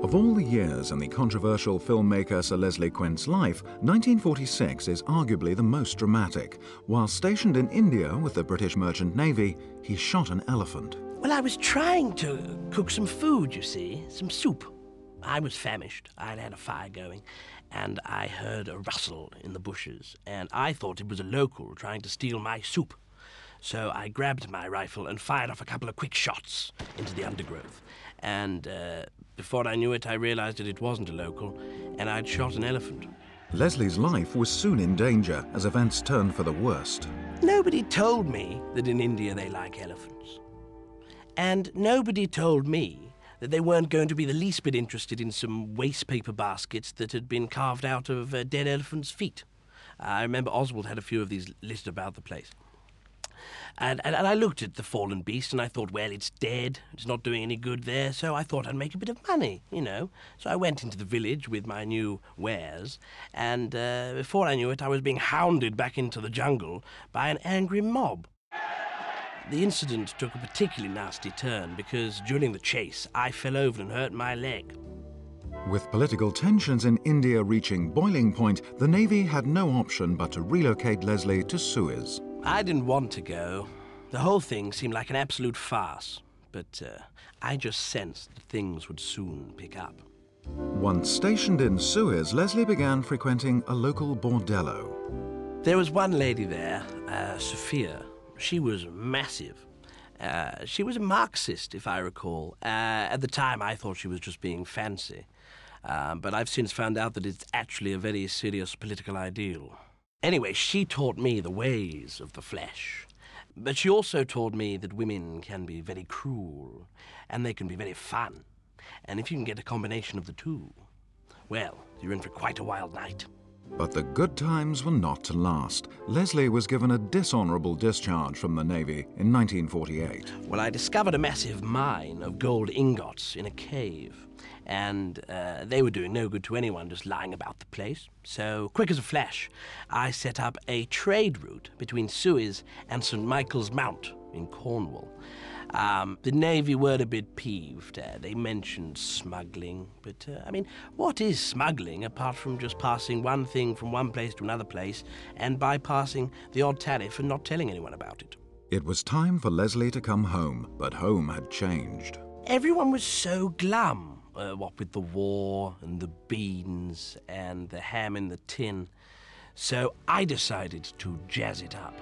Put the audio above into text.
Of all the years in the controversial filmmaker Sir Leslie Quint's life, 1946 is arguably the most dramatic. While stationed in India with the British Merchant Navy, he shot an elephant. Well, I was trying to cook some food, you see, some soup. I was famished. I'd had a fire going, and I heard a rustle in the bushes, and I thought it was a local trying to steal my soup. So I grabbed my rifle and fired off a couple of quick shots into the undergrowth. And before I knew it, I realized that it wasn't a local, and I'd shot an elephant. Leslie's life was soon in danger as events turned for the worst. Nobody told me that in India they like elephants. And nobody told me that they weren't going to be the least bit interested in some waste paper baskets that had been carved out of dead elephants' feet. I remember Oswald had a few of these littered about the place. And I looked at the fallen beast and I thought, well, it's dead, it's not doing any good there, so I thought I'd make a bit of money, you know. So I went into the village with my new wares, and before I knew it, I was being hounded back into the jungle by an angry mob. The incident took a particularly nasty turn because during the chase, I fell over and hurt my leg. With political tensions in India reaching boiling point, the Navy had no option but to relocate Leslie to Suez. I didn't want to go. The whole thing seemed like an absolute farce, but I just sensed that things would soon pick up. Once stationed in Suez, Leslie began frequenting a local bordello. There was one lady there, Sophia. She was massive. She was a Marxist, if I recall. At the time, I thought she was just being fancy. But I've since found out that it's actually a very serious political ideal. Anyway, she taught me the ways of the flesh. But she also taught me that women can be very cruel, and they can be very fun. And if you can get a combination of the two, well, you're in for quite a wild night. But the good times were not to last. Leslie was given a dishonorable discharge from the Navy in 1948. Well, I discovered a massive mine of gold ingots in a cave, and they were doing no good to anyone just lying about the place. So, quick as a flash, I set up a trade route between Suez and St. Michael's Mount in Cornwall. The Navy were a bit peeved. They mentioned smuggling, but, I mean, what is smuggling apart from just passing one thing from one place to another place and bypassing the odd tariff and not telling anyone about it? It was time for Leslie to come home, but home had changed. Everyone was so glum, what with the war and the beans and the ham in the tin. So I decided to jazz it up.